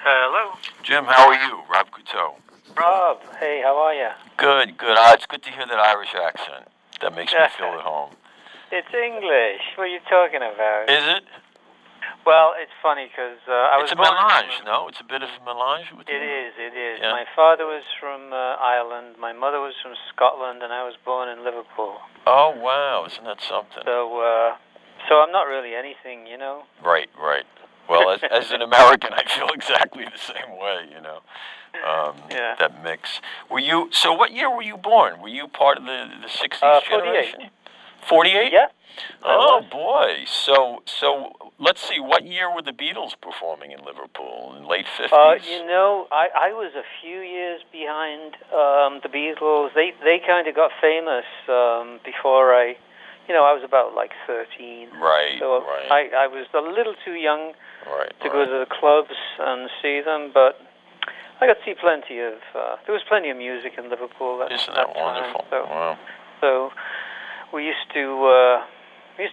Hello. Jim, how are you? Rob Couteau. Rob, hey, how are you? Good, good. It's good to hear that Irish accent. That makes me feel at home. It's English. What are you talking about? Is it? Well, it's funny because I was It's a born melange, no? It's a bit of a melange with you? It is. Yeah. My father was from Ireland, my mother was from Scotland, and I was born in Liverpool. Oh, wow. Isn't that something? So I'm not really anything, you know? Right, right. Well, as an American, I feel exactly the same way, you know. Yeah. That mix. So what year were you born? Were you part of the 60s generation? 48? Yeah. Oh, boy. So let's see, what year were the Beatles performing in Liverpool? In late 50s? You know, I was a few years behind the Beatles. They kind of got famous before I was about like 13. Right, so right. I was a little too young to go right. to the clubs and see them, but I got to see plenty of. There was plenty of music in Liverpool at Isn't that that wonderful? time. Wow. So we used to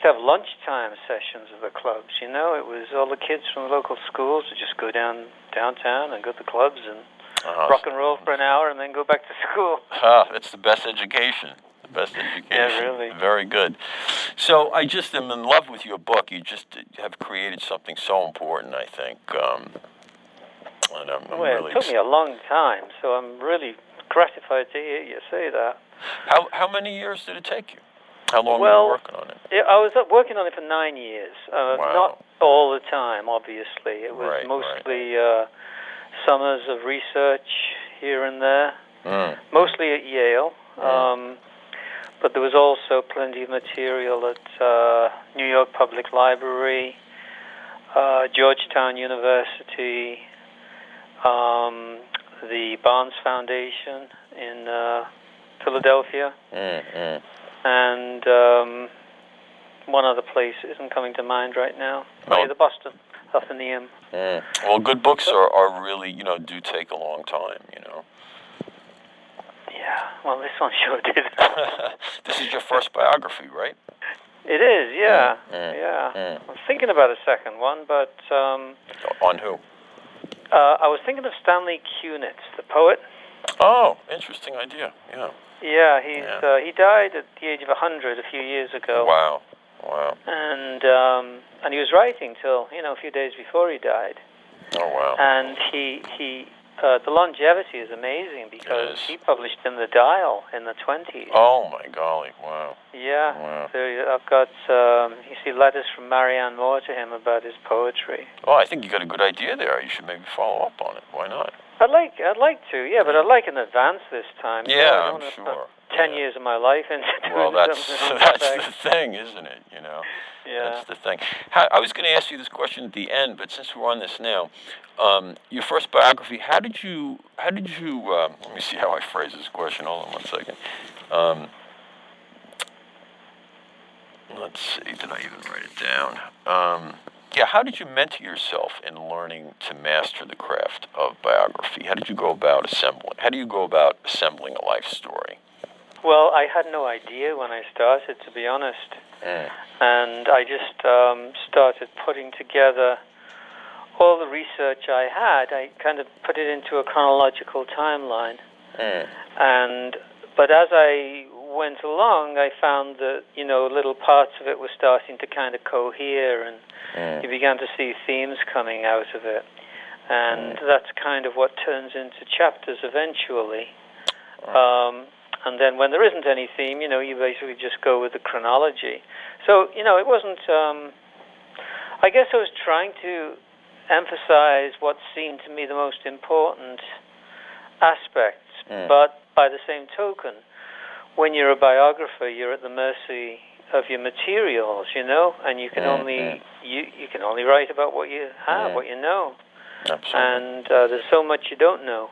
have lunchtime sessions of the clubs. You know, it was all the kids from the local schools would just go downtown and go to the clubs and rock and roll for an hour and then go back to school. That's the best education. The best education. Yeah, really. Very good. So I just am in love with your book. You just have created something so important, I think. And I'm really it took me a long time, so I'm really gratified to hear you say that. How many years did it take you? How long were you working on it? I was working on it for 9 years. Wow. Not all the time, obviously. It was mostly summers of research here and there, mostly at Yale. But there was also plenty of material at New York Public Library, Georgetown University, the Barnes Foundation in Philadelphia, and one other place isn't coming to mind right now. The Boston Athenaeum. Well, good books are really, do take a long time, Yeah, well, this one sure did. This is your first biography, right? It is, yeah. I was thinking about a second one, but... On who? I was thinking of Stanley Kunitz, the poet. Oh, interesting idea, yeah. Yeah, he died at the age of 100 a few years ago. Wow. And he was writing till, a few days before he died. Oh, wow. And the longevity is amazing because he published in the Dial in the 20s. Oh, my golly, wow. Yeah. Wow. So I've got, you see letters from Marianne Moore to him about his poetry. Well, I think you got a good idea there. You should maybe follow up on it. Why not? I'd like to, yeah, but I'd like in advance this time. Yeah, I'm sure. 10 years of my life into doing well, that's something. the thing, isn't it? Yeah. That's the thing. I was going to ask you this question at the end, but since we're on this now, your first biography. How did you? Let me see how I phrase this question. Hold on one second. Let's see. Did I even write it down? How did you mentor yourself in learning to master the craft of biography? How did you go about assembling a life story? Well, I had no idea when I started, to be honest. And I just started putting together all the research I had. I kind of put it into a chronological timeline. But as I went along, I found that, little parts of it were starting to kind of cohere, and you began to see themes coming out of it. And that's kind of what turns into chapters eventually. And then when there isn't any theme, you basically just go with the chronology. So, it wasn't... I guess I was trying to emphasize what seemed to me the most important aspects. But by the same token, when you're a biographer, you're at the mercy of your materials, and you can only you can only write about what you have, what you know. Absolutely. And there's so much you don't know.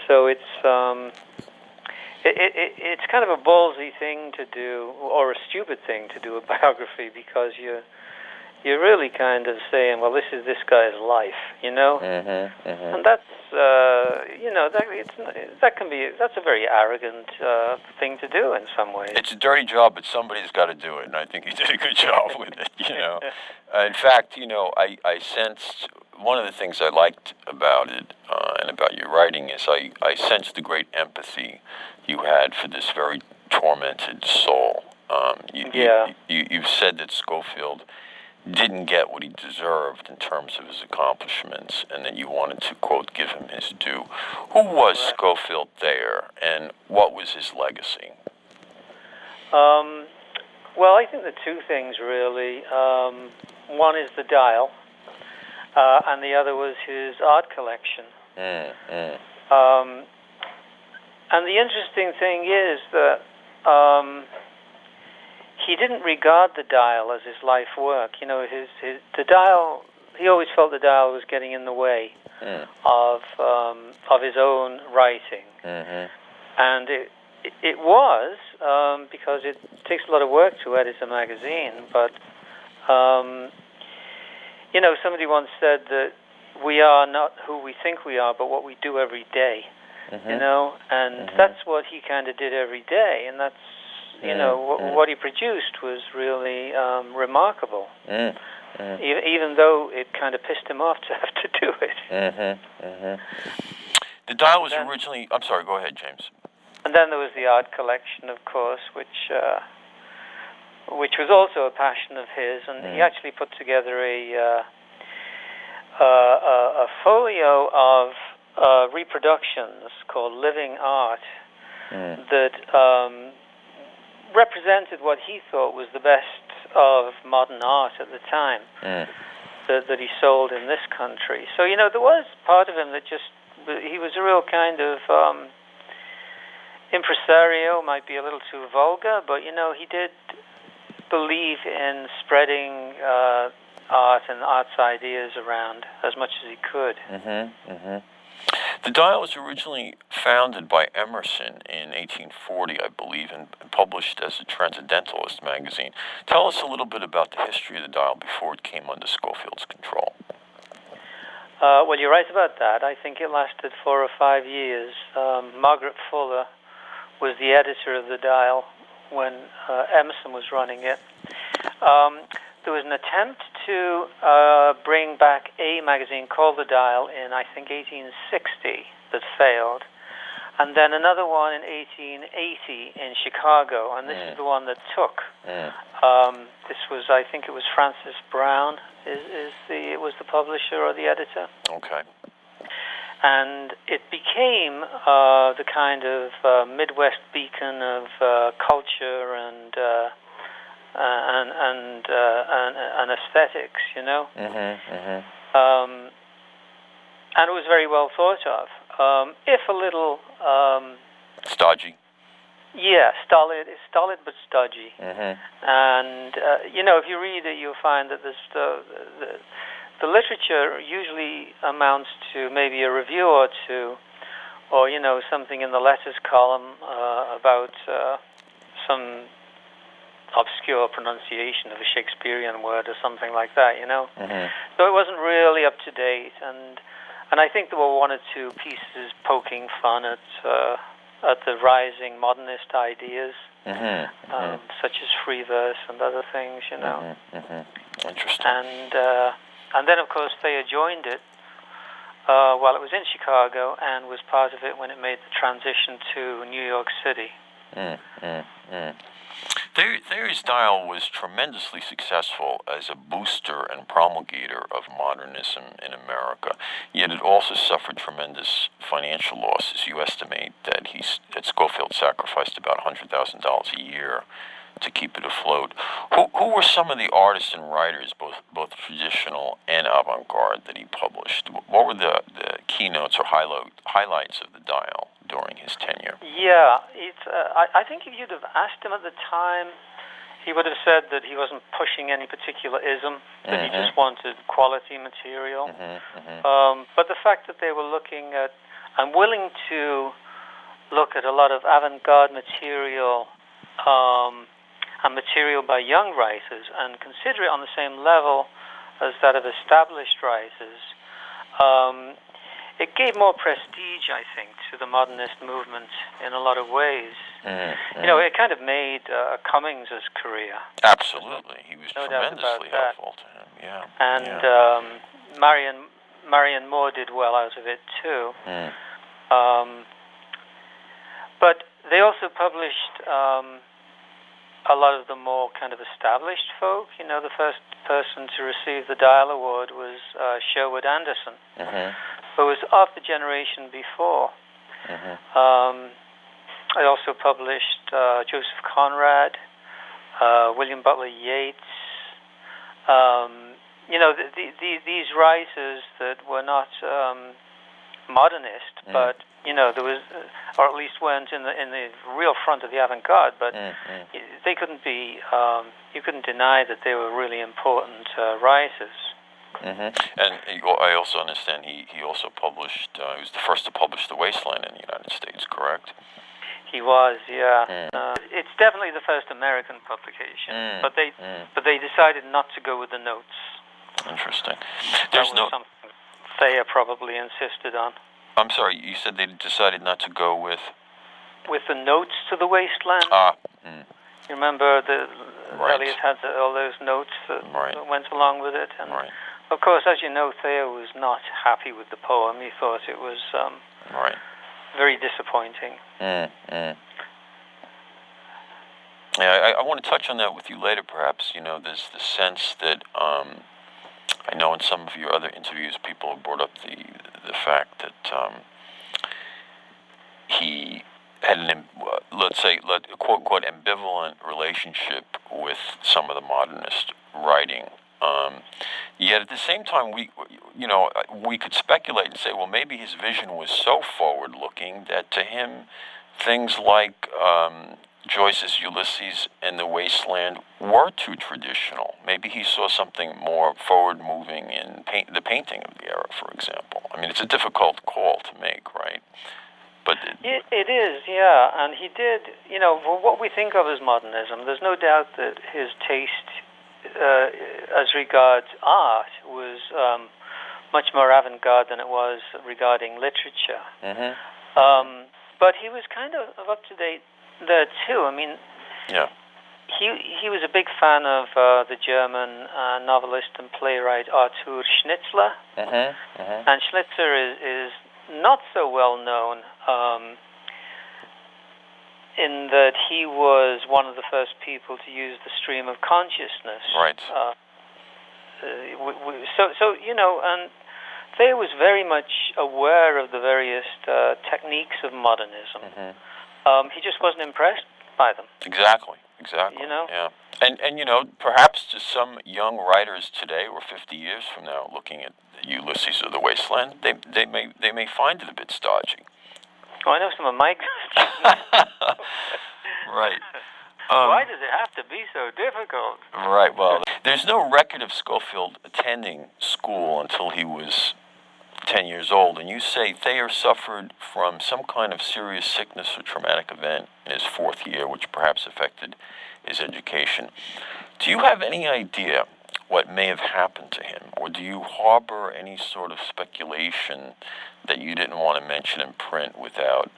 So it's kind of a ballsy thing to do, or a stupid thing to do, a biography, because you're really kind of saying, well, this is this guy's life, you know? And that's, you know, that's a very arrogant thing to do in some ways. It's a dirty job, but somebody's got to do it, and I think you did a good job with it, you know? In fact, you know, I sensed, one of the things I liked about it and about your writing is I sensed the great empathy you had for this very tormented soul. You've said that Scofield didn't get what he deserved in terms of his accomplishments, and that you wanted to, quote, give him his due. Who was Scofield Thayer, and what was his legacy? Well, I think the two things, really. One is the dial, and the other was his art collection. And the interesting thing is that he didn't regard the dial as his life work. You know, the dial. He always felt the dial was getting in the way of his own writing, and it was because it takes a lot of work to edit a magazine. But you know, somebody once said that we are not who we think we are, but what we do every day. You know, and that's what he kind of did every day, and that's, you know, what he produced was really remarkable, even though it kind of pissed him off to have to do it. The dial was originally, I'm sorry, go ahead, James. And then there was the art collection, of course, which was also a passion of his, and he actually put together a folio of reproductions called Living Art that represented what he thought was the best of modern art at the time that he sold in this country. So, you know, there was part of him that he was a real kind of impresario, might be a little too vulgar, but, you know, he did believe in spreading art and art's ideas around as much as he could. The dial was originally founded by Emerson in 1840, I believe, and published as a transcendentalist magazine. Tell us a little bit about the history of the dial before it came under Scofield's control. Well, you're right about that. I think it lasted 4 or 5 years. Margaret Fuller was the editor of the dial when Emerson was running it. There was an attempt to bring back a magazine called The Dial in, I think, 1860 that failed. And then another one in 1880 in Chicago, and this is the one that took. This was, I think it was Francis Brown was the publisher or the editor. Okay. And it became the kind of Midwest beacon of culture and aesthetics, you know. And it was very well thought of, if a little stodgy. Yeah, stolid but stodgy. And you know, if you read it, you'll find that the literature usually amounts to maybe a review or two, or, you know, something in the letters column about some obscure pronunciation of a Shakespearean word or something like that, you know. So it wasn't really up to date, and I think there were 1 or 2 pieces poking fun at the rising modernist ideas, such as free verse and other things, you know. Interesting. And then, of course, Thayer joined it while it was in Chicago and was part of it when it made the transition to New York City. Thayer's dial was tremendously successful as a booster and promulgator of modernism in America, yet it also suffered tremendous financial losses. You estimate that Scofield sacrificed about $100,000 a year to keep it afloat. Who were some of the artists and writers, both traditional and avant-garde, that he published? What were the keynotes or highlights of the dial during his tenure? Yeah, I think if you'd have asked him at the time, he would have said that he wasn't pushing any particular ism, that he just wanted quality material. But the fact that they were looking at, and willing to look at a lot of avant-garde material, and material by young writers, and consider it on the same level as that of established writers, it gave more prestige, I think, to the modernist movement in a lot of ways. It kind of made Cummings' career. Absolutely, he was no doubt tremendously about helpful to him. Yeah, and Marion Moore did well out of it too. But they also published a lot of the more kind of established folk. The first person to receive the Dial Award was Sherwood Anderson, who was of the generation before. I also published Joseph Conrad, William Butler Yeats. These writers that were not modernist, but there was, or at least weren't in the real front of the avant-garde. But they couldn't be. You couldn't deny that they were really important writers. And I also understand he also published. He was the first to publish The Wasteland in the United States, correct? He was, yeah. It's definitely the first American publication, but they decided not to go with the notes. Interesting. That was something Thayer probably insisted on. I'm sorry, you said they decided not to go with the notes to The Wasteland. You remember Eliot had all those notes that went along with it, and of course, as you know, Thayer was not happy with the poem. He thought it was very disappointing. Yeah, I want to touch on that with you later, perhaps. There's the sense that I know in some of your other interviews, people have brought up the fact that he had an, let's say, quote unquote, ambivalent relationship with some of the modernist writing. Yet at the same time, we could speculate and say, well, maybe his vision was so forward-looking that to him, things like Joyce's Ulysses and The Wasteland were too traditional. Maybe he saw something more forward-moving in the painting of the era, for example. I mean, it's a difficult call to make, right? But it is, yeah. And he did, for what we think of as modernism, there's no doubt that his taste as regards art was much more avant-garde than it was regarding literature. But he was kind of up to date there too. I mean, he was a big fan of the German novelist and playwright Arthur Schnitzler. And Schnitzler is not so well known in that he was one of the first people to use the stream of consciousness. Right. And Thayer was very much aware of the various techniques of modernism. He just wasn't impressed by them. Exactly. Yeah. And perhaps to some young writers today, or 50 years from now, looking at Ulysses or The Wasteland, they may find it a bit stodgy. Oh, I know some of my Right. Why does it have to be so difficult? Right. Well, there's no record of Scofield attending school until he was 10 years old, and you say Thayer suffered from some kind of serious sickness or traumatic event in his 4th year, which perhaps affected his education. Do you have any idea what may have happened to him, or do you harbor any sort of speculation that you didn't want to mention in print without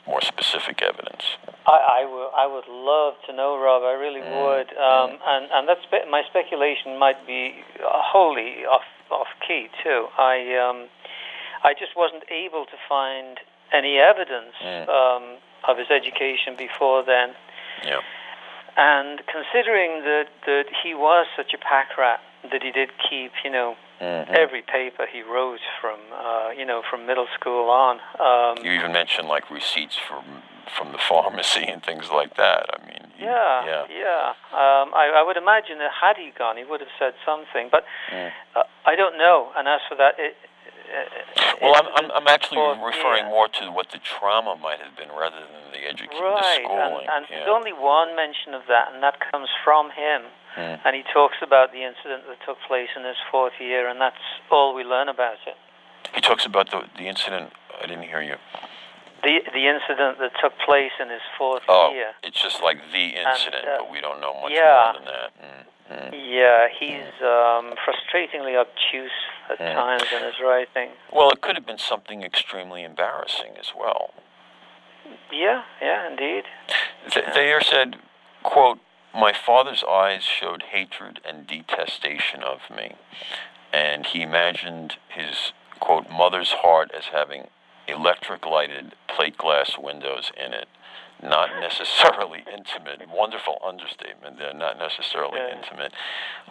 more specific evidence? I would love to know, Rob. I really would. And that's my speculation might be wholly off key too. I just wasn't able to find any evidence of his education before then. Yeah. And considering that he was such a pack rat, that he did keep, every paper he wrote from middle school on. You even mentioned like receipts from the pharmacy and things like that. I mean, I would imagine that had he gone, he would have said something. But I don't know. And as for that, I'm actually referring more to what the trauma might have been rather than the education, the schooling. And there's only one mention of that, and that comes from him. And he talks about the incident that took place in his 4th year, and that's all we learn about it. He talks about the incident. I didn't hear you. the incident that took place in his fourth year. It's just like the incident, but we don't know much yeah, more than that. Yeah, he's frustratingly obtuse at times in his writing. Well, it could have been something extremely embarrassing as well. Yeah, indeed. Thayer said, quote, "My father's eyes showed hatred and detestation of me, and he imagined his, quote, mother's heart as having electric-lighted plate glass windows in it, not necessarily intimate." Wonderful understatement there, not necessarily intimate.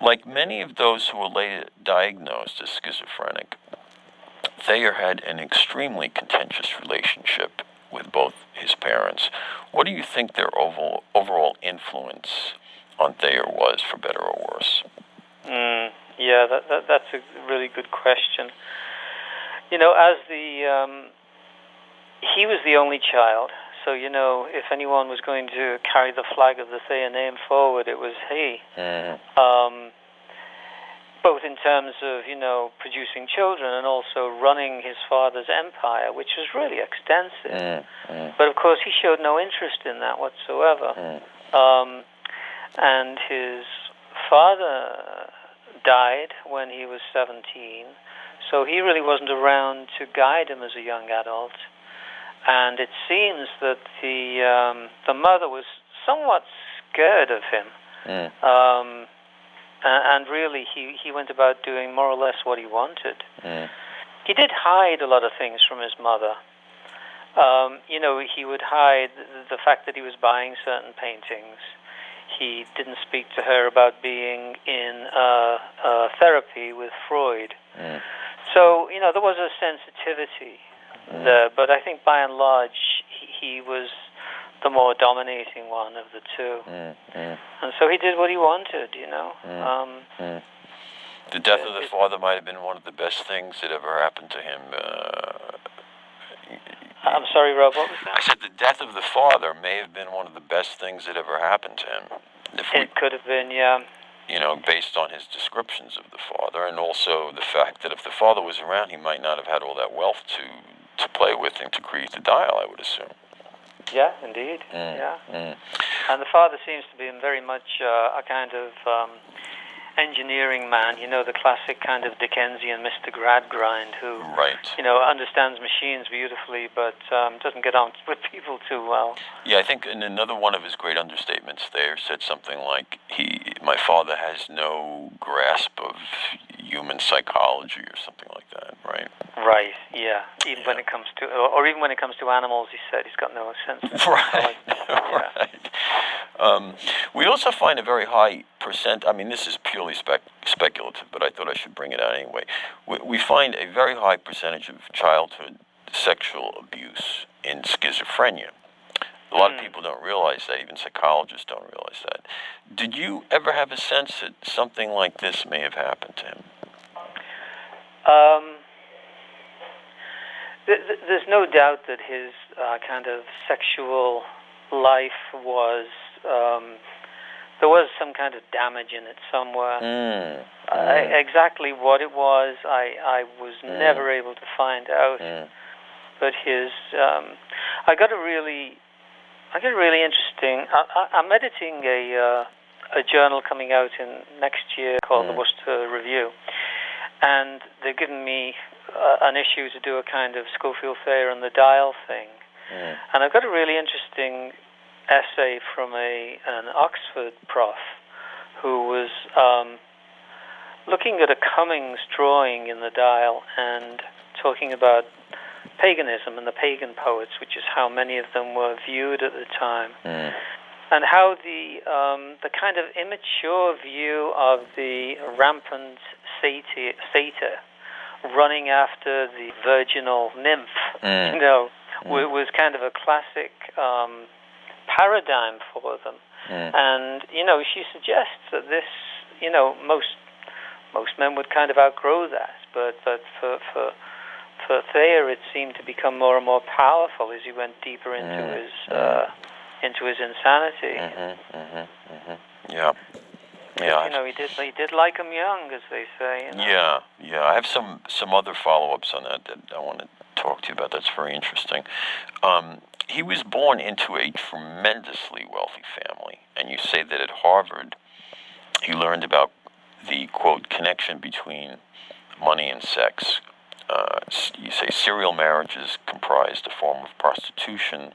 Like many of those who were later diagnosed as schizophrenic, Thayer had an extremely contentious relationship with both his parents. What do you think their overall influence on Thayer was, for better or worse? Yeah, that's a really good question. You know, as he was the only child, so, you know, if anyone was going to carry the flag of the Thayer name forward, it was he. Both in terms of, you know, producing children and also running his father's empire, which was really extensive. But, of course, he showed no interest in that whatsoever. And his father died when he was 17, so he really wasn't around to guide him as a young adult. And it seems that the mother was somewhat scared of him. And really, he went about doing more or less what he wanted. He did hide a lot of things from his mother. You know, he would hide the fact that he was buying certain paintings. He didn't speak to her about being in therapy with Freud. So, you know, there was a sensitivity there, but I think by and large he was the more dominating one of the two. And so he did what he wanted, you know. The death of the father might have been one of the best things that ever happened to him. I'm sorry, Rob, what was that? I said the death of the father may have been one of the best things that ever happened to him. It could have been, yeah. You know, based on his descriptions of the father, and also the fact that if the father was around, he might not have had all that wealth to play with and to create the dial, I would assume. Yeah, indeed. And the father seems to be very much a kind of engineering man, you know, the classic kind of Dickensian Mr. Gradgrind who, you know, understands machines beautifully but doesn't get on with people too well. Yeah, I think in another one of his great understatements there said something like, my father has no grasp of human psychology or something like that, right? Right, yeah. Even when it comes to, or even when it comes to animals, he said he's got no sense of psychology. We also find a very high percent, I mean, this is purely speculative, but I thought I should bring it out anyway. We find a very high percentage of childhood sexual abuse in schizophrenia. A lot of people don't realize that, even psychologists don't realize that. Did you ever have a sense that something like this may have happened to him? There's no doubt that his kind of sexual life was, there was some kind of damage in it somewhere. Exactly what it was, I was never able to find out. But his, I got a really interesting. I'm editing a journal coming out in next year called the Worcester Review, and they've given me an issue to do a kind of Scofield Thayer and the Dial thing. And I've got a really interesting essay from an Oxford prof who was looking at a Cummings drawing in the Dial and talking about paganism and the pagan poets, which is how many of them were viewed at the time, and how the kind of immature view of the rampant satyr running after the virginal nymph, you know, was kind of a classic paradigm for them. And, you know, she suggests that this, you know, most men would kind of outgrow that, but for Thayer it seemed to become more and more powerful as he went deeper into his insanity. Yeah. You know, he did like him young, as they say. You know? Yeah. I have some other follow-ups on that I want to talk to you about. That's very interesting. He was born into a tremendously wealthy family, and you say that at Harvard he learned about the, quote, connection between money and sex. You say serial marriages comprised a form of prostitution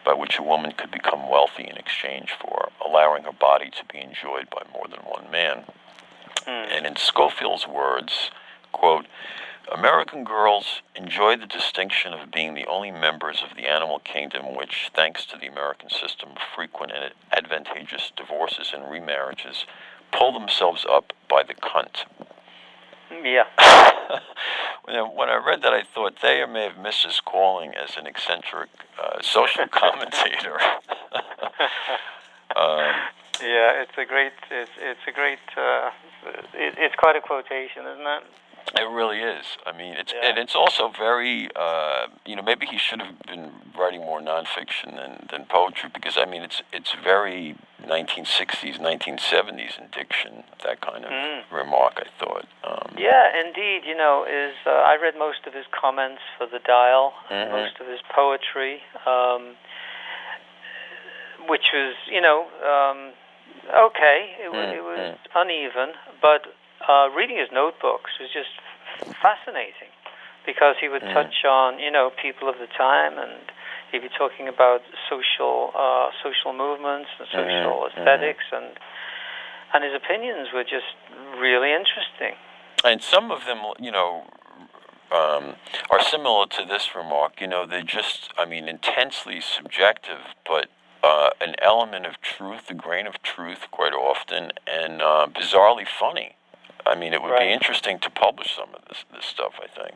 by which a woman could become wealthy in exchange for allowing her body to be enjoyed by more than one man. And in Scofield's words, quote, American girls enjoy the distinction of being the only members of the animal kingdom which, thanks to the American system of frequent and advantageous divorces and remarriages, pull themselves up by the cunt. Yeah. When I read that, I thought Thayer may have missed his calling as an eccentric social commentator. Yeah, it's quite a quotation, isn't it? It really is. I mean, and it's also very, maybe he should have been writing more nonfiction than poetry, because I mean, it's very 1960s, 1970s in diction, that kind of remark, I thought. Yeah, indeed. I read most of his comments for the Dial, most of his poetry, which was, okay. It was uneven, but reading his notebooks was just fascinating, because he would touch on, people of the time, and he'd be talking about social movements and social aesthetics, and his opinions were just really interesting. And some of them, are similar to this remark. They're just, intensely subjective, but an element of truth, a grain of truth quite often, and bizarrely funny. I mean, it would be interesting to publish some of this stuff, I think,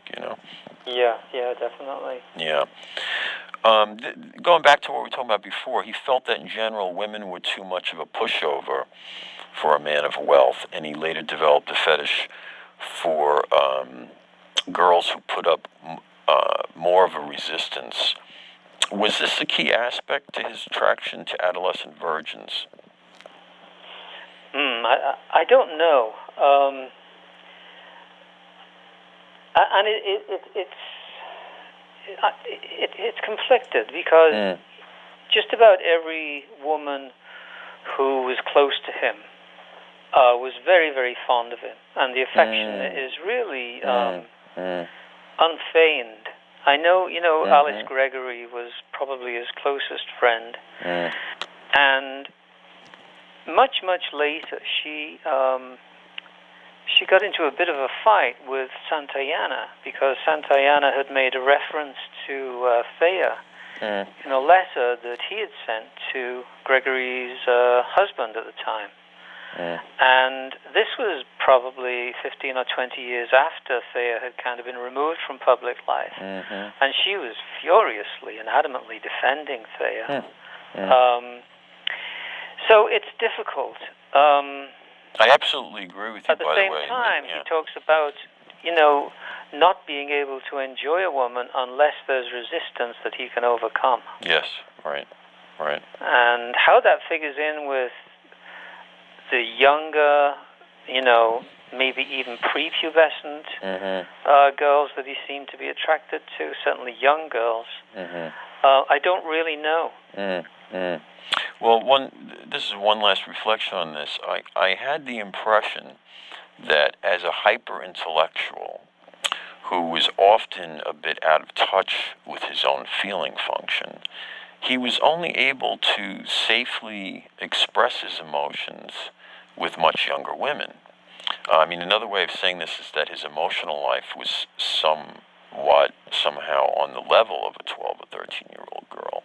Yeah, definitely. Yeah. Going back to what we were talking about before, he felt that in general women were too much of a pushover for a man of wealth, and he later developed a fetish for girls who put up more of a resistance. Was this a key aspect to his attraction to adolescent virgins? I don't know. And it's conflicted, because just about every woman who was close to him was very, very fond of him, and the affection is really unfeigned. I know, Alice Gregory was probably his closest friend, and much later she got into a bit of a fight with Santayana, because Santayana had made a reference to Thayer in a letter that he had sent to Gregory's husband at the time. And this was probably 15 or 20 years after Thayer had kind of been removed from public life. And she was furiously and adamantly defending Thayer. So it's difficult. I absolutely agree with you, by the way. At the same time, he talks about, not being able to enjoy a woman unless there's resistance that he can overcome. Yes, right. And how that figures in with the younger, maybe even prepubescent girls that he seemed to be attracted to, certainly young girls, I don't really know. Well, this is one last reflection on this. I had the impression that as a hyper-intellectual who was often a bit out of touch with his own feeling function, he was only able to safely express his emotions with much younger women. Another way of saying this is that his emotional life was somehow on the level of a 12 or 13-year-old girl.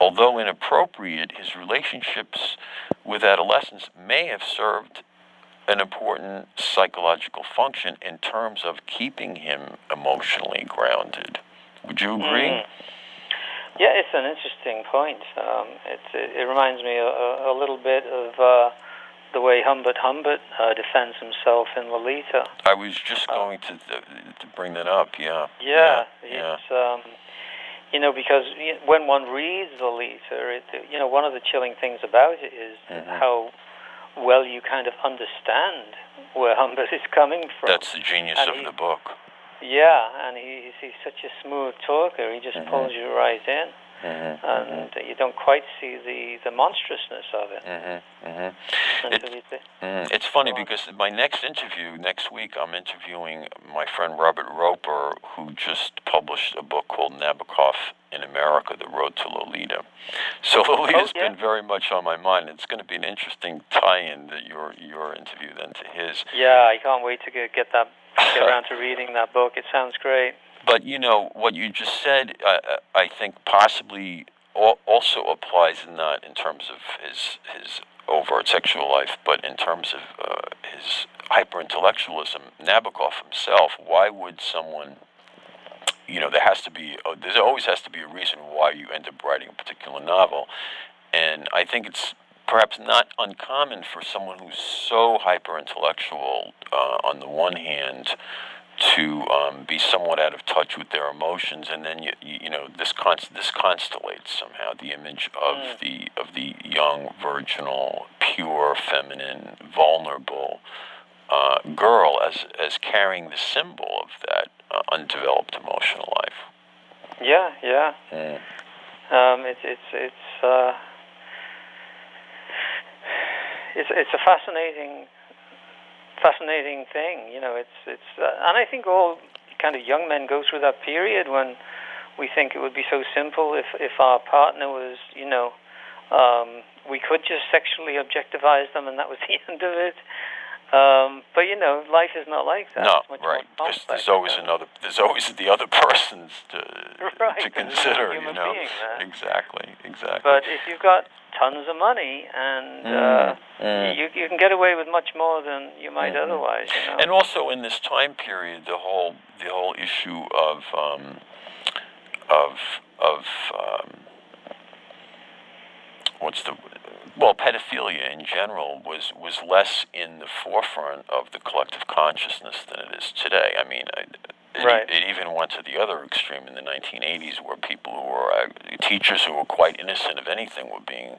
Although inappropriate, his relationships with adolescents may have served an important psychological function in terms of keeping him emotionally grounded. Would you agree? Yeah, it's an interesting point. It reminds me a little bit of the way Humbert defends himself in Lolita. I was just going to bring that up. Yeah. It's because when one reads Lolita, one of the chilling things about it is how well you kind of understand where Humbert is coming from. That's the genius of the book. Yeah, and he's such a smooth talker. He just pulls you right in, and you don't quite see the monstrousness of it. It's funny because my next interview next week, I'm interviewing my friend Robert Roper, who just published a book called Nabokov in America: The Road to Lolita. So Lolita's been very much on my mind. It's going to be an interesting tie-in, that your interview then to his. Yeah, I can't wait to get around to reading that book. It sounds great. But what you just said, I think possibly also applies not in terms of his overt sexual life, but in terms of his hyper-intellectualism. Nabokov himself. Why would someone? There always has to be a reason why you end up writing a particular novel, and I think it's perhaps not uncommon for someone who's so hyper-intellectual, on the one hand, to be somewhat out of touch with their emotions, and then this constellates somehow the image of the young, virginal, pure, feminine, vulnerable girl as carrying the symbol of that undeveloped emotional life. Yeah. It's a fascinating thing. And I think all kind of young men go through that period when we think it would be so simple if our partner was, we could just sexually objectiefy them and that was the end of it. But life is not like that. No, right. Because there's always the other persons to consider. Being there. Exactly. But if you've got tons of money and you can get away with much more than you might otherwise. And also in this time period, the whole issue of pedophilia in general was less in the forefront of the collective consciousness than it is today. I mean, it even went to the other extreme in the 1980s, where people who were teachers who were quite innocent of anything were being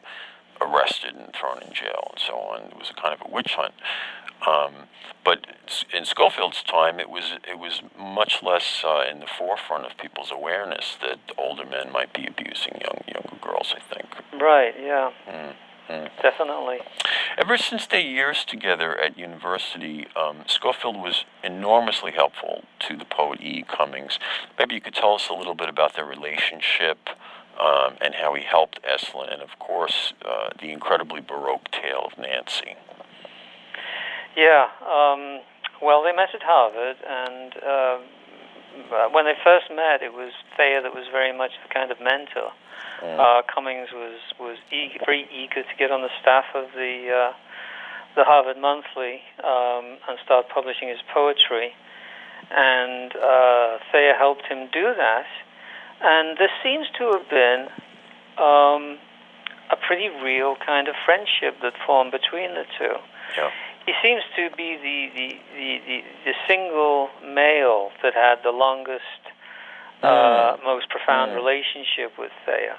arrested and thrown in jail and so on. It was a kind of a witch hunt. But in Scofield's time, it was much less in the forefront of people's awareness that older men might be abusing younger girls, I think. Right, yeah. Definitely. Ever since their years together at university, Scofield was enormously helpful to the poet E. Cummings. Maybe you could tell us a little bit about their relationship, and how he helped Estlin, and of course, the incredibly Baroque tale of Nancy. Yeah, well, they met at Harvard, and when they first met, it was Thayer that was very much the kind of mentor. Cummings was very eager to get on the staff of the Harvard Monthly and start publishing his poetry, and Thayer helped him do that. And there seems to have been a pretty real kind of friendship that formed between the two. Yeah. He seems to be the single male that had the longest, most profound relationship with Thayer.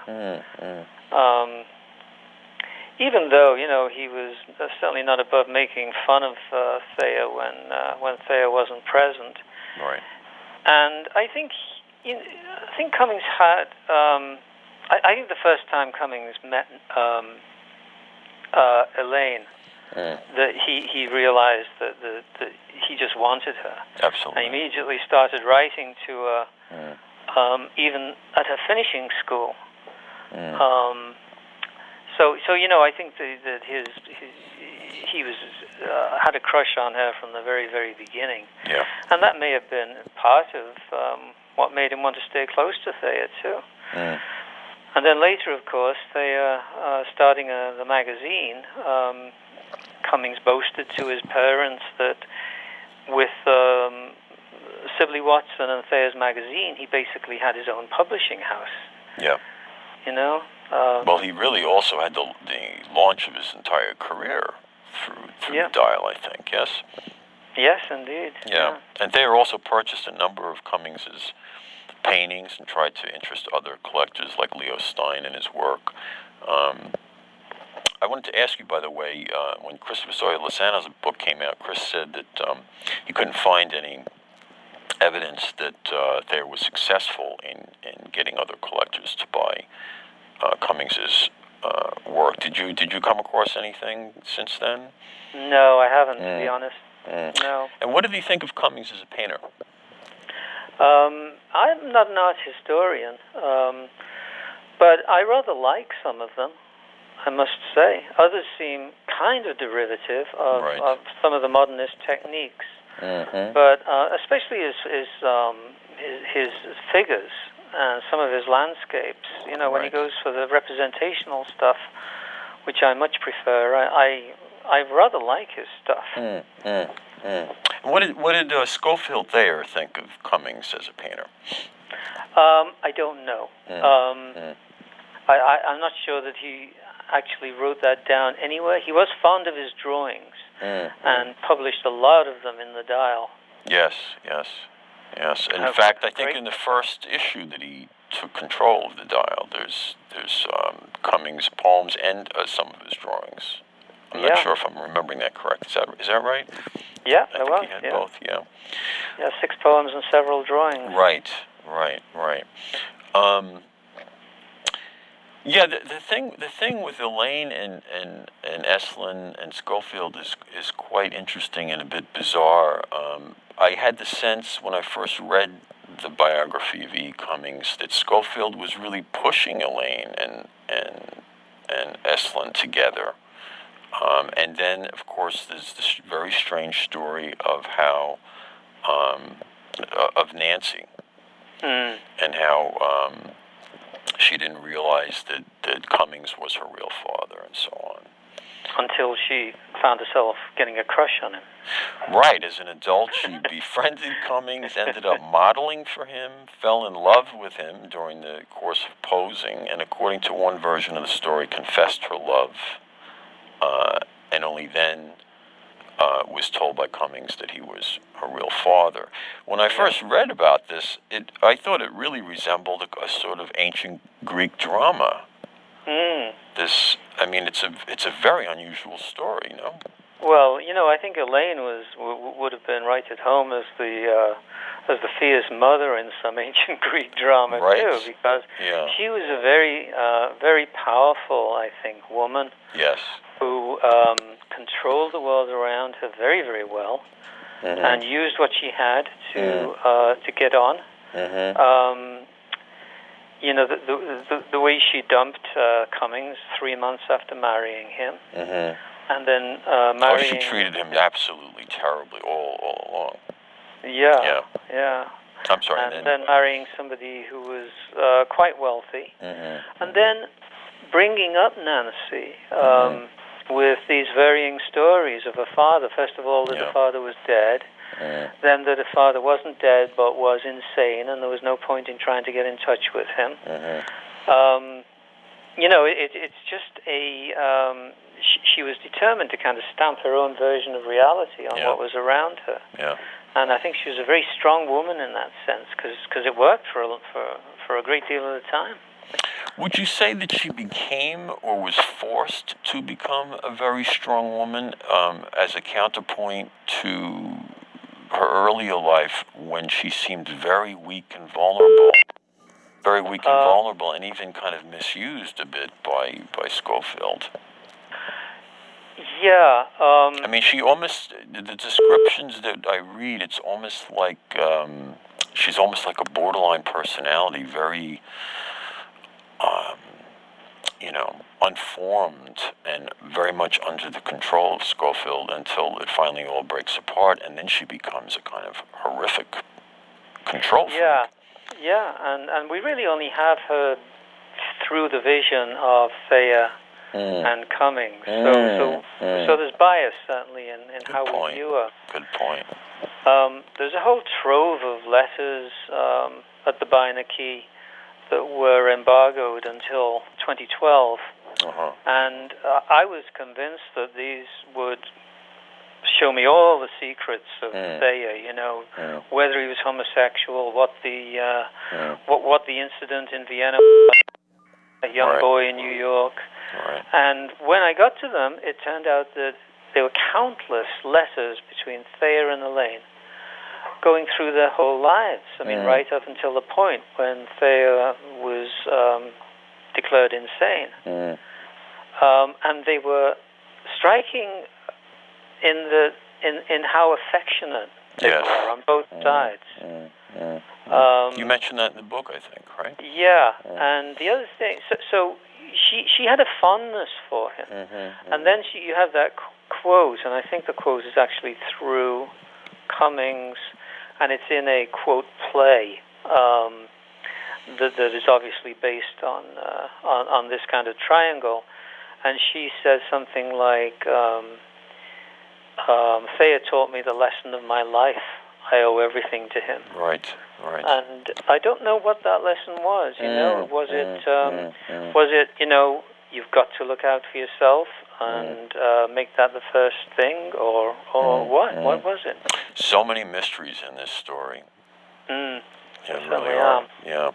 Even though he was certainly not above making fun of Thayer when Thayer wasn't present. Right. And I think Cummings had. I think the first time Cummings met Elaine, that he realized that he just wanted her. Absolutely. And immediately started writing to her, even at her finishing school. So I think that he was had a crush on her from the very, very beginning. Yeah. And that may have been part of what made him want to stay close to Thayer too. And then later, of course, Thayer starting the magazine. Cummings boasted to his parents that with Sibley Watson and Thayer's magazine, he basically had his own publishing house. Yeah. Well, he really also had the launch of his entire career through the Dial, I think. Yes. Yes, indeed. Yeah. And Thayer also purchased a number of Cummings's paintings and tried to interest other collectors like Leo Stein in his work. I wanted to ask you, by the way, when Christopher Sawyer Lozano's book came out, Chris said that he couldn't find any evidence that Thayer was successful in getting other collectors to buy Cummings's work. Did you come across anything since then? No, I haven't, to be honest. No. And what did he think of Cummings as a painter? I'm not an art historian, but I rather like some of them, I must say. Others seem kind of derivative of some of the modernist techniques, but especially his figures and some of his landscapes. You know, when he goes for the representational stuff, which I much prefer, I rather like his stuff. What did Scofield Thayer think of Cummings as a painter? I don't know. I'm not sure that he actually wrote that down anywhere. He was fond of his drawings and published a lot of them in the Dial. Yes. In fact, I think in the first issue that he took control of the Dial, there's Cummings' poems and some of his drawings. I'm not sure if I'm remembering that correct. Is that right? Yeah, I think he had both. Yeah, 6 poems and several drawings. Right. The thing with Elaine and Estlin and Scofield is quite interesting and a bit bizarre. I had the sense when I first read the biography of E. Cummings that Scofield was really pushing Elaine and Estlin together. And then, of course, there's this very strange story of how of Nancy and how she didn't realize that Cummings was her real father and so on. Until she found herself getting a crush on him. Right. As an adult, she befriended Cummings, ended up modeling for him, fell in love with him during the course of posing, and according to one version of the story, confessed her love, and only then was told by Cummings that he was her real father. When I first read about this, I thought it really resembled a sort of ancient Greek drama. It's a very unusual story, no? Well, I think Elaine would have been right at home as the fierce mother in some ancient Greek drama too, because she was a very very powerful, I think, woman. Yes. Who controlled the world around her very, very well, and used what she had to get on. The way she dumped Cummings 3 months after marrying him, and then marrying. Oh, she treated him absolutely terribly all along. Yeah. I'm sorry. And then marrying somebody who was quite wealthy, and then bringing up Nancy. With these varying stories of her father. First of all, that the father was dead, then that the father wasn't dead but was insane, and there was no point in trying to get in touch with him. It's just she was determined to kind of stamp her own version of reality on what was around her. And I think she was a very strong woman in that sense, because it worked for a great deal of the time. Would you say that she became or was forced to become a very strong woman as a counterpoint to her earlier life when she seemed very weak and vulnerable? Very weak and vulnerable, and even kind of misused a bit by Scofield. Yeah. She almost, the descriptions that I read, it's almost like she's almost like a borderline personality, very unformed and very much under the control of Scofield until it finally all breaks apart, and then she becomes a kind of horrific control freak. And we really only have her through the vision of Thayer and Cummings. So there's bias, certainly, in how we view her. Good point. There's a whole trove of letters at the Beinecke that were embargoed until 2012. And I was convinced that these would show me all the secrets of Thayer, whether he was homosexual, what the incident in Vienna was, a young boy in New York. And when I got to them, it turned out that there were countless letters between Thayer and Elaine, going through their whole lives. I mean, right up until the point when Thayer was declared insane. And they were striking in how affectionate they were on both sides. You mentioned that in the book, I think, right? Yeah, and the other thing, so she had a fondness for him. And then you have that quote, and I think the quote is actually through Cummings, and it's in a, quote, play that is obviously based on this kind of triangle. And she says something like, Thayer taught me the lesson of my life. I owe everything to him. Right. And I don't know what that lesson was. You know, was it? You know, you've got to look out for yourself and make that the first thing, or what? What was it? So many mysteries in this story. There really are. Yeah.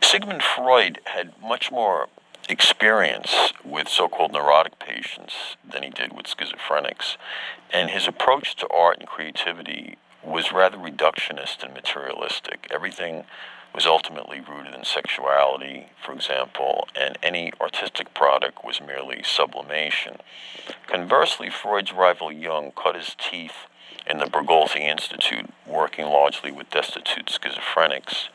Sigmund Freud had much more experience with so-called neurotic patients than he did with schizophrenics, and his approach to art and creativity was rather reductionist and materialistic. Everything was ultimately rooted in sexuality, for example, and any artistic product was merely sublimation. Conversely, Freud's rival Jung cut his teeth in the Bergolzi Institute, working largely with destitute schizophrenics,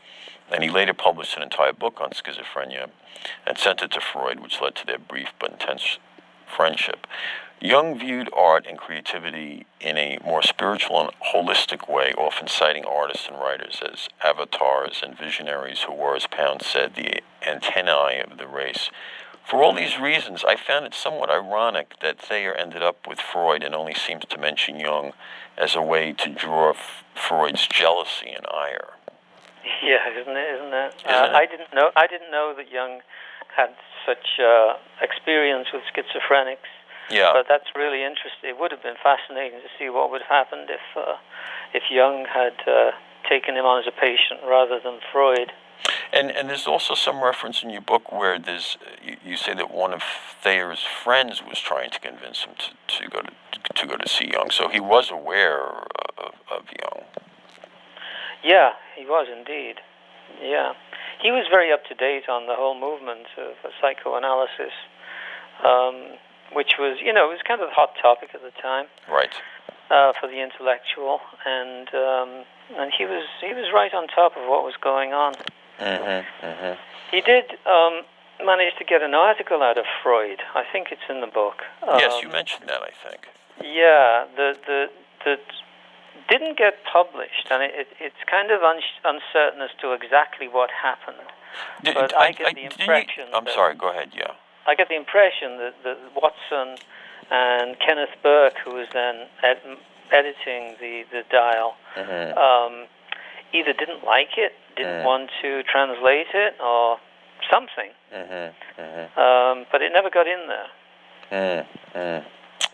and he later published an entire book on schizophrenia and sent it to Freud, which led to their brief but intense friendship. Jung viewed art and creativity in a more spiritual and holistic way, often citing artists and writers as avatars and visionaries who were, as Pound said, the antennae of the race. For all these reasons, I found it somewhat ironic that Thayer ended up with Freud and only seems to mention Jung as a way to draw Freud's jealousy and ire. Yeah, isn't it? I didn't know that Jung had such experience with schizophrenics. Yeah. But that's really interesting. It would have been fascinating to see what would have happened if Jung had taken him on as a patient rather than Freud. And there's also some reference in your book where you say that one of Thayer's friends was trying to convince him to go to see Jung. So he was aware of Jung. Yeah, he was indeed. Yeah, he was very up to date on the whole movement of psychoanalysis, which was, it was kind of a hot topic at the time. Right. For the intellectual, and he was right on top of what was going on. He did manage to get an article out of Freud. I think it's in the book. Yes, you mentioned that, I think. Yeah, that didn't get published, and it's kind of uncertain as to exactly what happened. But I get the impression. I'm sorry. Go ahead. Yeah. I get the impression that Watson and Kenneth Burke, who was then editing the Dial, either didn't like it, didn't want to translate it, or something. But it never got in there.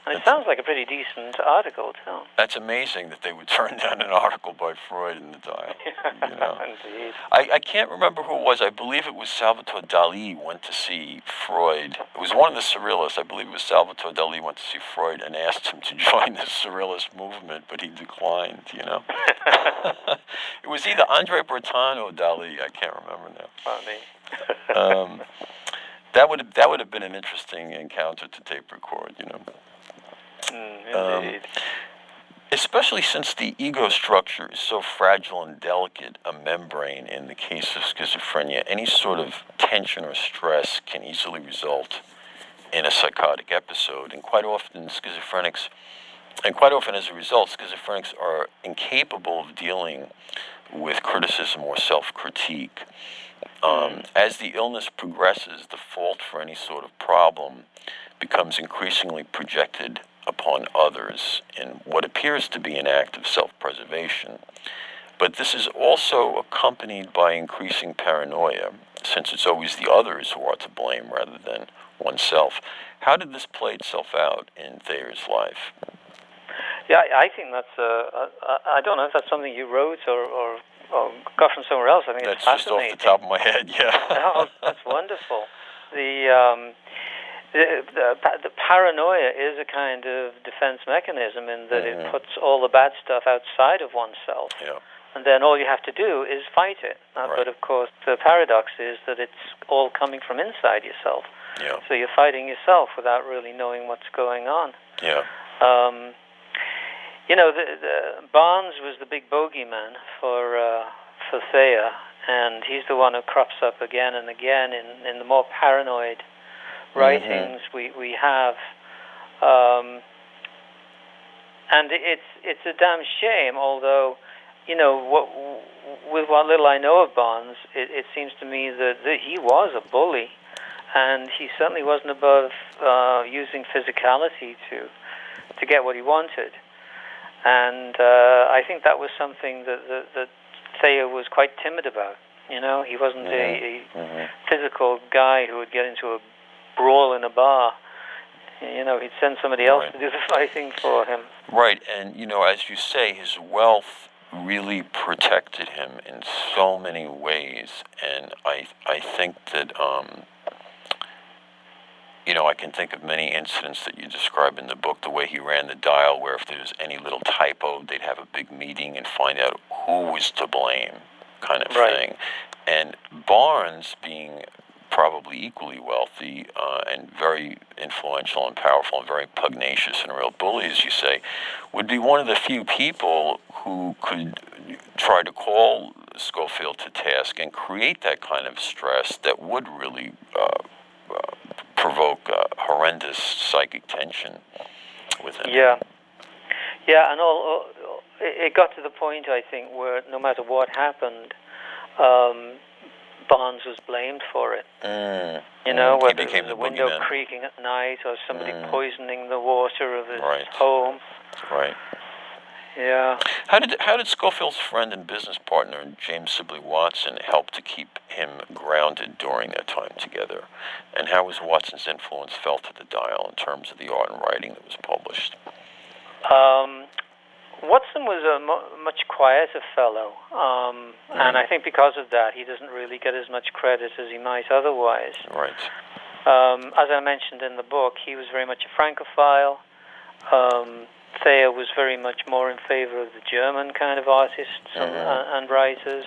And it sounds like a pretty decent article, too. That's amazing that they would turn down an article by Freud in the Dial. Indeed. I can't remember who it was. I believe it was Salvatore Dali went to see Freud. It was one of the Surrealists. I believe it was Salvatore Dali went to see Freud and asked him to join the Surrealist movement, but he declined, It was either Andre Breton or Dali. I can't remember now. Funny. That would have been an interesting encounter to tape record, Indeed. Especially since the ego structure is so fragile and delicate a membrane in the case of schizophrenia, any sort of tension or stress can easily result in a psychotic episode. And quite often as a result, schizophrenics are incapable of dealing with criticism or self-critique. As the illness progresses, the fault for any sort of problem becomes increasingly projected upon others in what appears to be an act of self-preservation. But this is also accompanied by increasing paranoia, since it's always the others who are to blame rather than oneself. How did this play itself out in Thayer's life? Yeah, I think that's, I don't know if that's something you wrote or got from somewhere else. I think that's it's fascinating. Just off the top of my head, yeah. Oh, that's wonderful. the paranoia is a kind of defense mechanism in that it puts all the bad stuff outside of oneself. Yeah. And then all you have to do is fight it. But of course, the paradox is that it's all coming from inside yourself. Yeah. So you're fighting yourself without really knowing what's going on. Yeah. The Barnes was the big bogeyman for Thayer, and he's the one who crops up again and again in the more paranoid writings we have. And it's a damn shame, although, with what little I know of Barnes, it seems to me that he was a bully, and he certainly wasn't above using physicality to get what he wanted. And I think that was something that Thayer was quite timid about. He wasn't a physical guy who would get into a brawl in a bar. He'd send somebody else to do the fighting for him. Right, and as you say, his wealth really protected him in so many ways, and I think that I can think of many incidents that you describe in the book, the way he ran the dial, where if there was any little typo, they'd have a big meeting and find out who was to blame, kind of thing. And Barnes, being probably equally wealthy and very influential and powerful and very pugnacious and a real bully, as you say, would be one of the few people who could try to call Scofield to task and create that kind of stress that would really provoke horrendous psychic tension within him. Yeah, and it got to the point, I think, where no matter what happened, Barnes was blamed for it. Whether it was the window creaking at night or somebody poisoning the water of his home. Right. Yeah. How did Scofield's friend and business partner James Sibley Watson help to keep him grounded during their time together? And how was Watson's influence felt at the Dial in terms of the art and writing that was published? Watson was a much quieter fellow, and I think because of that, he doesn't really get as much credit as he might otherwise. Right. As I mentioned in the book, he was very much a Francophile. Thayer was very much more in favor of the German kind of artists and writers,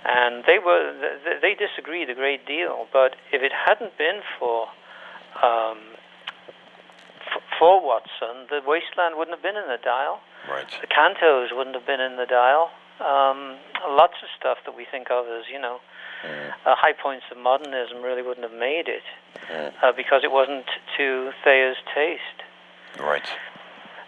and they disagreed a great deal. But if it hadn't been for Watson, the Wasteland wouldn't have been in the Dial. Right. The Cantos wouldn't have been in the Dial. Lots of stuff that we think of as high points of modernism really wouldn't have made it because it wasn't to Thayer's taste. Right.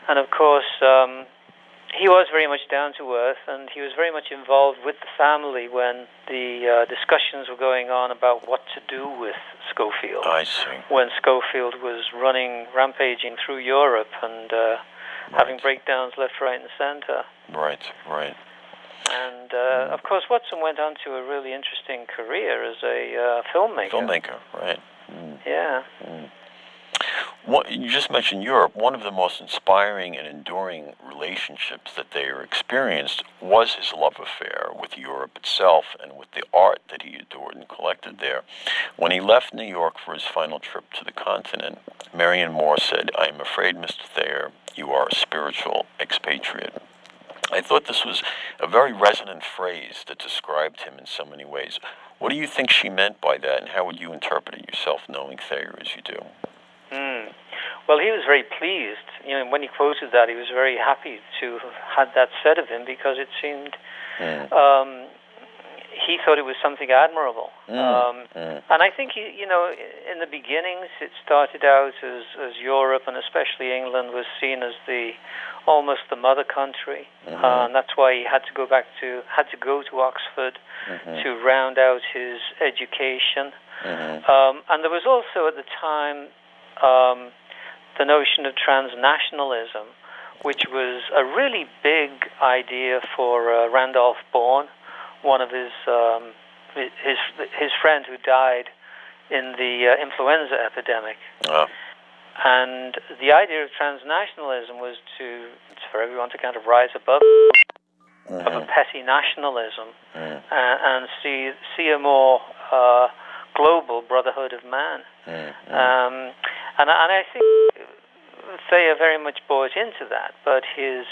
And of course, he was very much down to earth, and he was very much involved with the family when the discussions were going on about what to do with Scofield. I see. When Scofield was rampaging through Europe and having breakdowns left, right, and center. Right. And of course, Watson went on to a really interesting career as a filmmaker. Right. Yeah. You just mentioned Europe. One of the most inspiring and enduring relationships that Thayer experienced was his love affair with Europe itself and with the art that he adored and collected there. When he left New York for his final trip to the continent, Marion Moore said, "I am afraid, Mr. Thayer, you are a spiritual expatriate." I thought this was a very resonant phrase that described him in so many ways. What do you think she meant by that, and how would you interpret it yourself, knowing Thayer as you do? Well, he was very pleased. When he quoted that, he was very happy to have had that said of him because it seemed he thought it was something admirable. And I think in the beginnings, it started out as Europe and especially England was seen as almost the mother country, and that's why he had to go to Oxford to round out his education. And there was also at the time the notion of transnationalism, which was a really big idea for Randolph Bourne, one of his friend who died in the influenza epidemic. And the idea of transnationalism was for everyone to kind of rise above of a petty nationalism and see a more global brotherhood of man. And I think Thayer very much bought into that, but his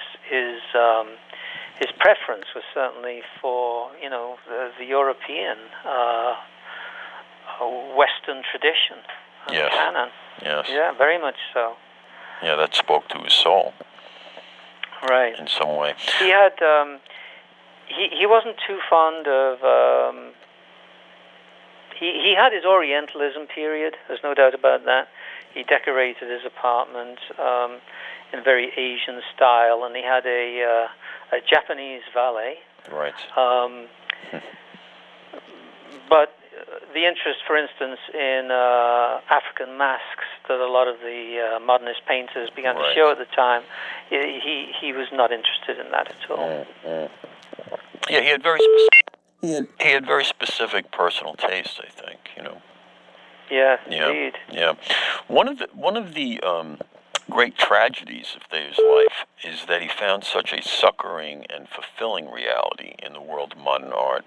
preference was certainly for the European Western tradition and canon. Yes. Yeah, very much so. Yeah, that spoke to his soul. Right. In some way. He had he wasn't too fond of he had his Orientalism period. There's no doubt about that. He decorated his apartment in very Asian style, and he had a Japanese valet. Right. But the interest, for instance, in African masks that a lot of the modernist painters began to show at the time, he was not interested in that at all. Yeah, he had very specific personal taste, I think. Yeah, indeed. Yeah. One of the great tragedies of Thayer's life is that he found such a succoring and fulfilling reality in the world of modern art,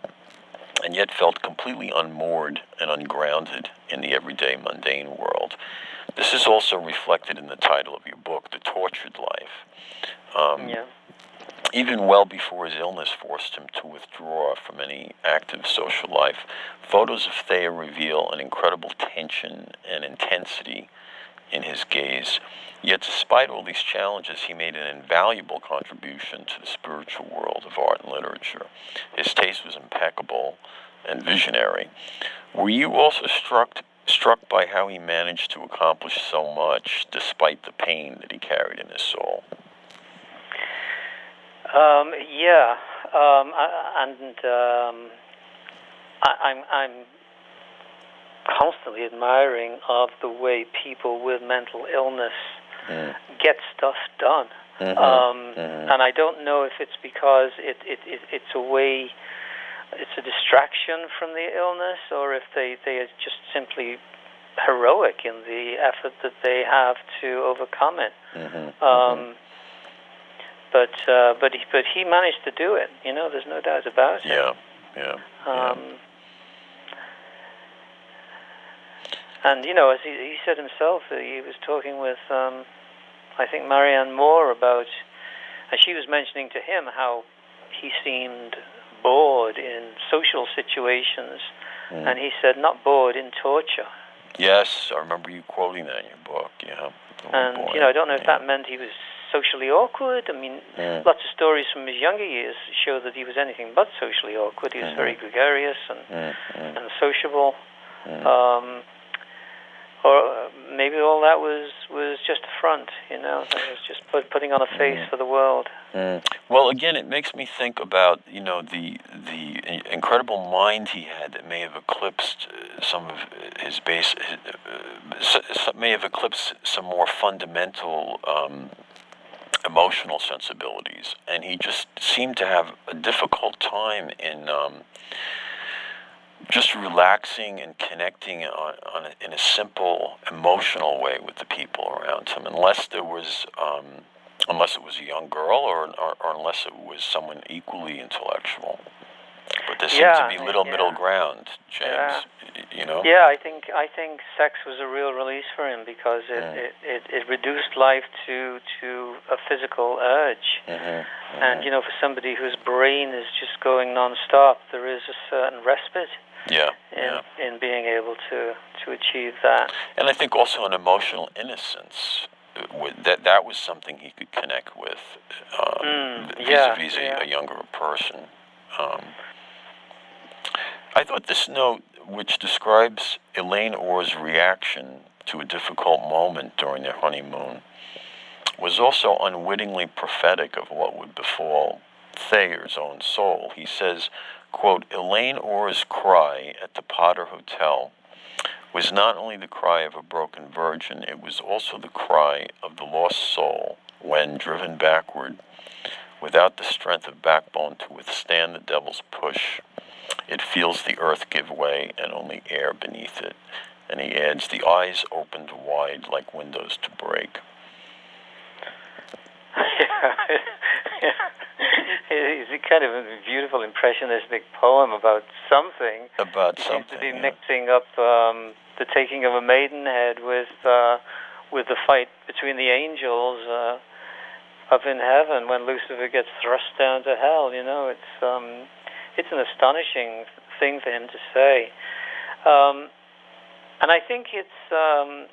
and yet felt completely unmoored and ungrounded in the everyday mundane world. This is also reflected in the title of your book, The Tortured Life. Even well before his illness forced him to withdraw from any active social life, photos of Thayer reveal an incredible tension and intensity in his gaze. Yet despite all these challenges, he made an invaluable contribution to the spiritual world of art and literature. His taste was impeccable and visionary. Were you also struck by how he managed to accomplish so much despite the pain that he carried in his soul? I'm constantly admiring of the way people with mental illness get stuff done. And I don't know if it's because it's a way, it's a distraction from the illness, or if they are just simply heroic in the effort that they have to overcome it. But he managed to do it. There's no doubt about it. And as he said himself, he was talking with I think Marianne Moore about, and she was mentioning to him how he seemed bored in social situations, and he said, not bored, in torture. Yes, I remember you quoting that in your book. And I don't know if that meant he was socially awkward. I mean, lots of stories from his younger years show that he was anything but socially awkward. He was very gregarious and sociable. Or maybe all that was just a front, It was just putting on a face for the world. Well, again, it makes me think about, the incredible mind he had that may have eclipsed some of his base, may have eclipsed some more fundamental emotional sensibilities, and he just seemed to have a difficult time in just relaxing and connecting in a simple, emotional way with the people around him, unless it was a young girl or unless it was someone equally intellectual. But there seemed to be middle ground, James. Yeah, I think sex was a real release for him, because it reduced life to a physical urge. And for somebody whose brain is just going non-stop, there is a certain respite in being able to achieve that. And I think also an emotional innocence. That was something he could connect with vis-a-vis a younger person. I thought this note, which describes Elaine Orr's reaction to a difficult moment during their honeymoon, was also unwittingly prophetic of what would befall Thayer's own soul. He says, quote, Elaine Orr's cry at the Potter Hotel was not only the cry of a broken virgin, it was also the cry of the lost soul when, driven backward, without the strength of backbone to withstand the devil's push, it feels the earth give way and only air beneath it. And he adds, the eyes opened wide like windows to break. It's a kind of a beautiful impressionistic poem about something. About he something. Seems to be mixing up the taking of a maidenhead with the fight between the angels up in heaven when Lucifer gets thrust down to hell. You know, it's an astonishing thing for him to say, and I think it's.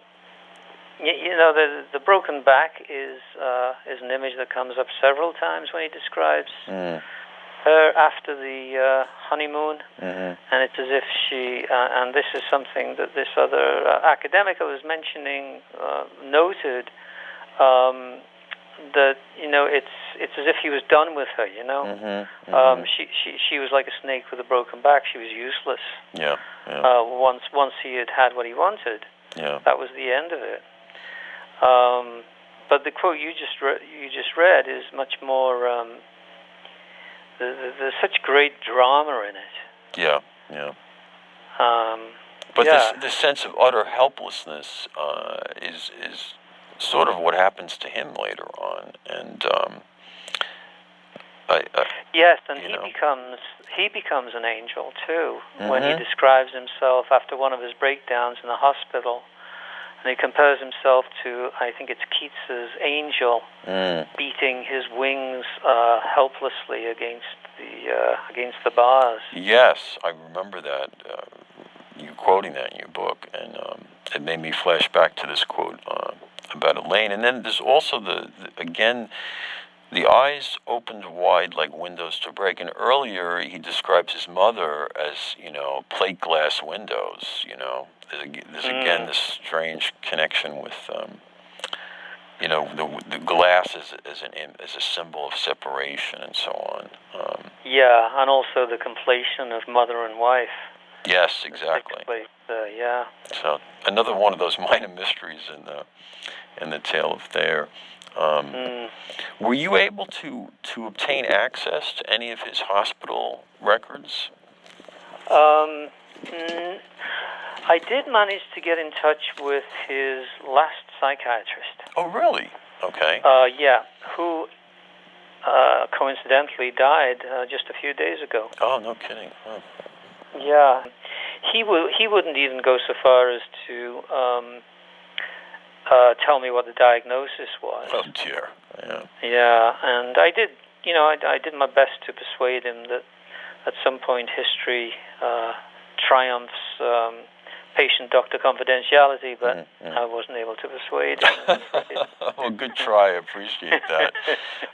You know, the broken back is an image that comes up several times when he describes her after the honeymoon, and it's as if she, and this is something that this other academic I was mentioning noted, that, you know, it's as if he was done with her, you know. She was like a snake with a broken back. She was useless. Once he had what he wanted, that was the end of it. But the quote you just read is much more. There's such great drama in it. But this sense of utter helplessness is sort of what happens to him later on, and yes, and he becomes an angel too when he describes himself after one of his breakdowns in the hospital. And he compares himself to, I think it's Keats's angel, beating his wings helplessly against the bars. Yes, I remember that. You quoting that in your book, and it made me flash back to this quote about Elaine. And then there's also the eyes opened wide like windows to break. And earlier he describes his mother as, you know, plate glass windows, you know. There's again this strange connection with, you know, the glass as a symbol of separation and so on. And also the conflation of mother and wife. Yes, exactly. So another one of those minor mysteries in the Tale of Thayer. Were you able to obtain access to any of his hospital records? I did manage to get in touch with his last psychiatrist. Oh, really? Okay. Who coincidentally died just a few days ago. Oh, no kidding. Oh. Yeah. He wouldn't even go so far as to tell me what the diagnosis was. Oh, dear. Yeah. Yeah, and I did, you know, I did my best to persuade him that at some point history triumphs patient-doctor confidentiality, but I wasn't able to persuade him. Well, good try. I appreciate that.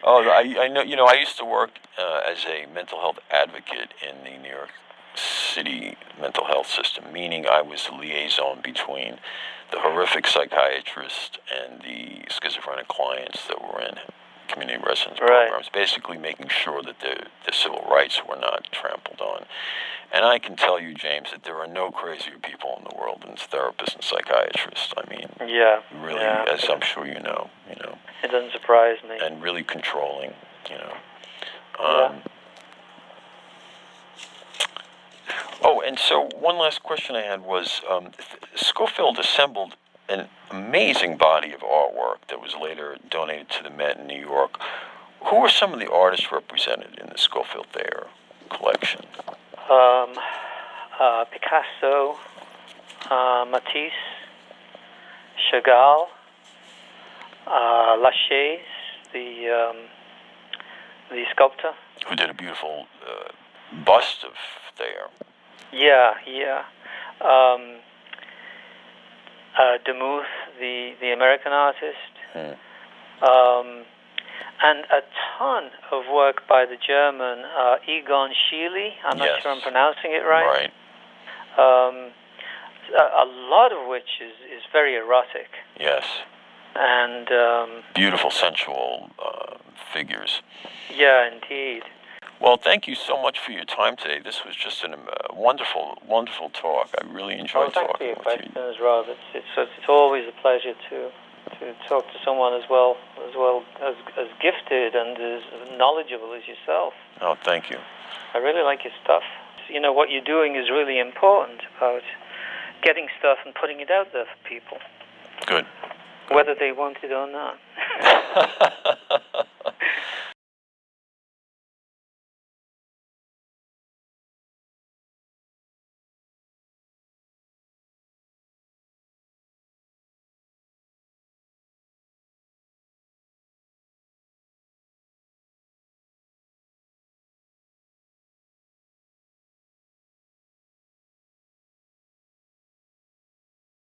I know. You know, I used to work as a mental health advocate in the New York City mental health system, meaning I was the liaison between the horrific psychiatrist and the schizophrenic clients that were in community residence programs, basically making sure that their civil rights were not trampled on. And I can tell you, James, that there are no crazier people in the world than therapists and psychiatrists. I mean, really, as I'm sure you know. It doesn't surprise me. And really controlling, you know. Oh, and so one last question I had was, Scofield assembled an amazing body of artwork that was later donated to the Met in New York. Who were some of the artists represented in the Scofield Thayer collection? Picasso, Matisse, Chagall, Lachaise, the sculptor, who did a beautiful bust of Thayer. Demuth, the American artist, and a ton of work by the German Egon Schiele. I'm not sure I'm pronouncing it right. A lot of which is very erotic. Yes. And beautiful, sensual figures. Yeah, indeed. Well, thank you so much for your time today. This was just a wonderful, wonderful talk. I really enjoyed talking with you. Thanks for your questions, Rob. It's always a pleasure to talk to someone as as gifted and as knowledgeable as yourself. Oh, thank you. I really like your stuff. You know, what you're doing is really important about getting stuff and putting it out there for people. Good. Whether they want it or not.